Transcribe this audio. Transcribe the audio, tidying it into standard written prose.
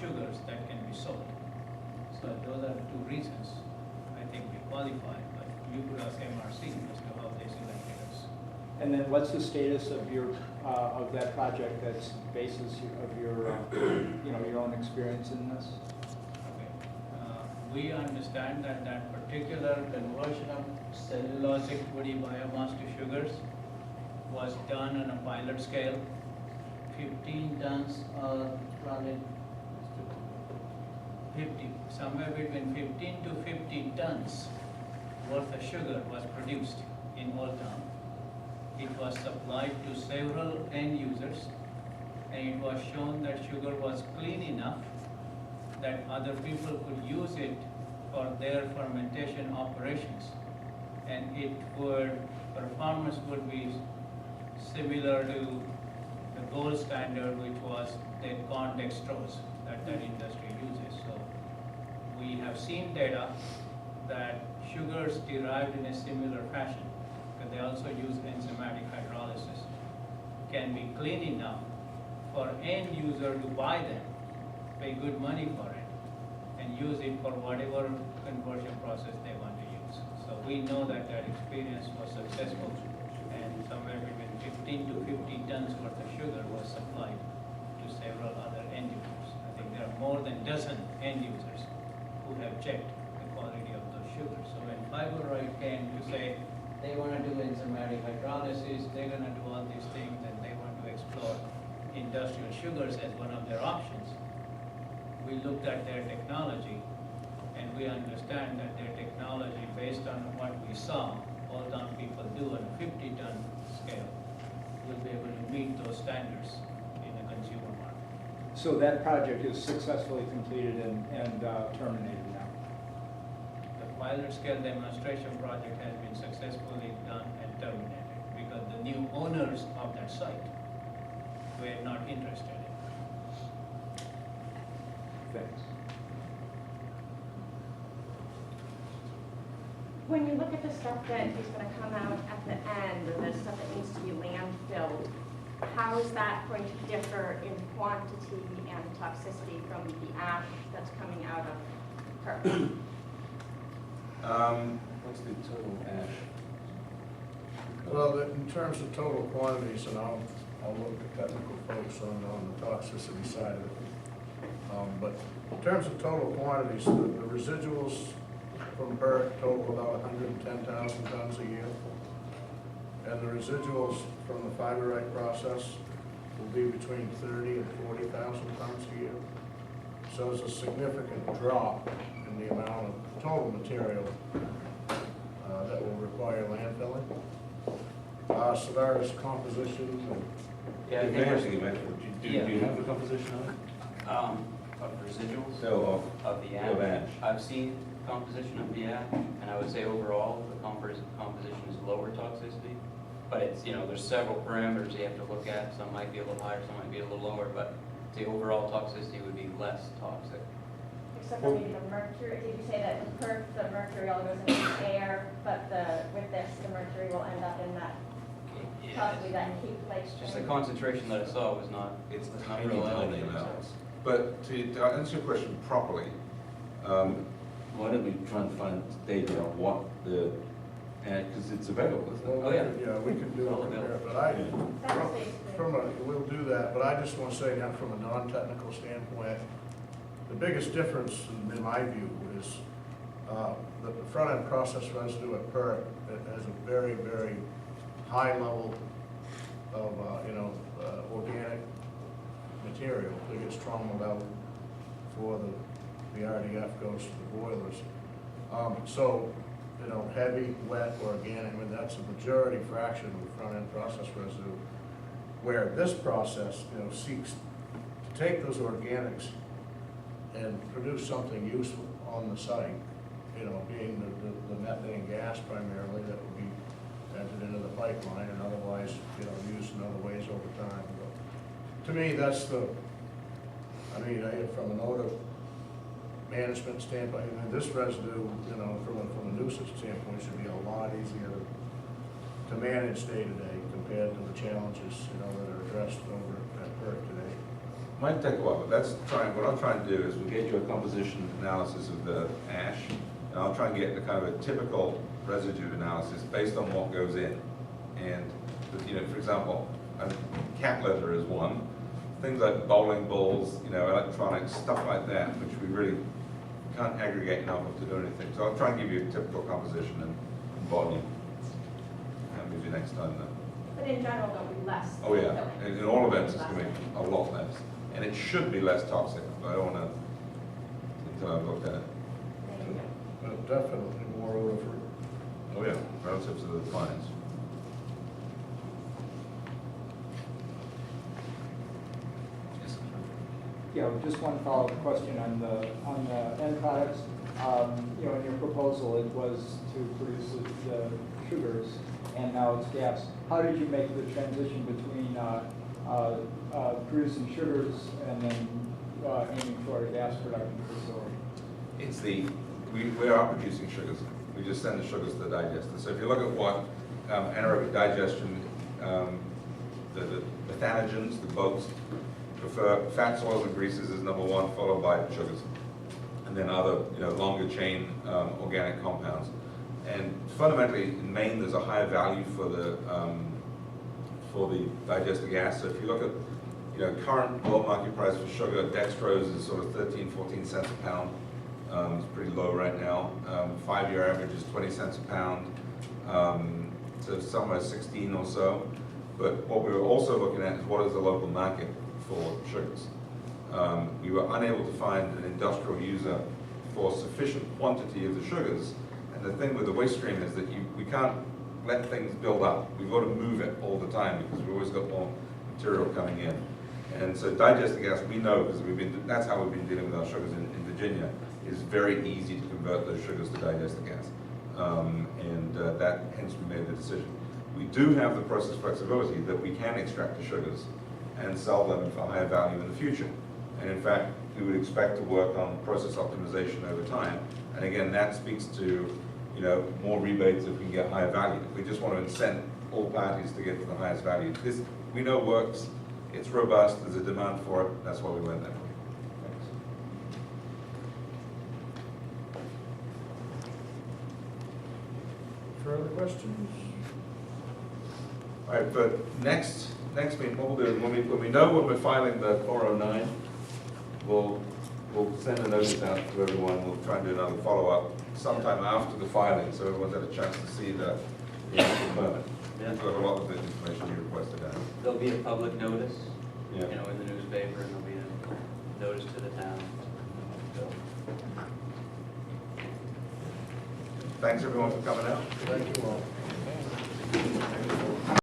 sugars that can be sold. So those are the two reasons I think we qualify, but you could ask MRC as to how they selected us. And then what's the status of your, of that project that's basis of your, your own experience in this? Okay. We understand that that particular conversion of cellulosic woody biomass to sugars was done on a pilot scale. 15 tons probably 50, somewhere between 15 to 50 tons worth of sugar was produced in Old Town. It was supplied to several end users, and it was shown that sugar was clean enough that other people could use it for their fermentation operations, and performance would be similar to the gold standard, which was the corn dextrose that industry uses. So we have seen data that sugars derived in a similar fashion, because they also use enzymatic hydrolysis, can be clean enough for end user to buy them, pay good money for it, and use it for whatever conversion process they want to use. So we know that that experience was successful, and somewhere between 15 to 50 tons worth of sugar was supplied to several other end users. I think there are more than a dozen end users who have checked the quality of those sugars. So when Fiberight came to say they want to do enzymatic hydrolysis, they're going to do all these things, and they want to explore industrial sugars as one of their options, we looked at their technology, and we understand that their technology, based on what we saw all Town people do on a 50-ton scale, will be able to meet those standards in the consumer market. So that project is successfully completed and terminated now? The pilot scale demonstration project has been successfully done and terminated because the new owners of that site were not interested in it. Thanks. When you look at the stuff that is going to come out at the end, and the stuff that needs to be landfilled, how is that going to differ in quantity and toxicity from the ash that's coming out of PERC? What's the total ash? Well, in terms of total quantities, and I'll look at technical folks on the toxicity side of it. But in terms of total quantities, the residuals from PERC total about 110,000 tons a year. And the residuals from the Fiberight process will be between 30 and 40,000 tons a year. So there's a significant drop in the amount of total material that will require landfilling. So there is composition. Yeah, I think do you have a composition of it? Of residuals? So of the of ash. ash. I've seen composition of the ash, and I would say overall the composition is lower toxicity. But it's, there's several parameters you have to look at. Some might be a little higher, some might be a little lower, but the overall toxicity would be less toxic. Except for maybe the mercury. Did you say that with PERC, the mercury all goes into the air, but with this, the mercury will end up in that, possibly that heat place? Just the concentration that I saw was not, It's not tiny, real tiny elevated. amounts. But to answer your question properly, why don't we try and find data on what the, because it's available, isn't it? Oh, yeah. Yeah, we can do All it there, available. but That's basically. we'll do that, but I just want to say now from a non-technical standpoint, the biggest difference in my view is that the front-end process residue at PERC has a very, very high level of, organic material that gets trommeled out before the RDF goes to the boilers. Heavy, wet, organic, that's a majority fraction of the front-end process residue, where this process, seeks to take those organics and produce something useful on the site, being the methane gas primarily that will be entered into the pipeline and otherwise, used in other ways over time. But to me, that's from an odor management standpoint, and this residue, from a nuisance standpoint, should be a lot easier to manage day to day compared to the challenges, that are addressed over at PERC today. Might take a while, but what I'm trying to do is we'll get you a composition analysis of the ash, and I'll try and get the kind of a typical residue analysis based on what goes in. And, you know, for example, cat litter is one. Things like bowling balls, you know, electronics, stuff like that, which we really can't aggregate enough of to do anything. So I'll try and give you a typical composition and volume. I'll give you next time though. But in general, there'll be less. Oh yeah, Okay. in all events it's going to be a lot less. And it should be less toxic, but I don't want to, until I've looked at it. Thank you. But definitely more odor-free. Oh yeah, relative to the fines. Yes. Yeah, just one follow-up question on the end products. You know, in your proposal, it was to produce the sugars, and now it's gas. How did you make the transition between producing sugars and then aiming for a gas production facility? We are producing sugars. We just send the sugars to the digester. So if you look at what anaerobic digestion, the methanogens, the boats prefer, fats, oils, and greases is number one, followed by sugars, and then other, you know, longer chain organic compounds. And fundamentally, in Maine, there's a higher value for the digested gas. So if you look at, you know, current world market price for sugar, dextrose is sort of 13, 14 cents a pound. It's pretty low right now. 5-year average is 20 cents a pound, so somewhere 16 or so. But what we were also looking at is what is the local market for sugars. We were unable to find an industrial user for sufficient quantity of the sugars. And the thing with the waste stream is that we can't let things build up. We've got to move it all the time because we've always got more material coming in. And so digested gas, we know, because that's how we've been dealing with our sugars in Virginia, is very easy to convert those sugars to digested gas. That, hence we made the decision. We do have the process flexibility that we can extract the sugars and sell them for higher value in the future. And in fact, we would expect to work on process optimization over time. And again, that speaks to, you know, more rebates if we can get higher value. We just want to incent all parties to get to the highest value. This, we know, works. It's robust. There's a demand for it. That's why we went there. Thanks. Further questions? All right, but next meeting, what we'll do is when we know when we're filing the 409, we'll send a notice out to everyone. We'll try and do another follow-up sometime after the filing, so everyone's had a chance to see the actual permit. Yeah. We'll have a lot of the information you requested out. There'll be a public notice, Yeah. you know, in the newspaper, and there'll be a notice to the town. So, Thanks everyone for coming out. Thank you all.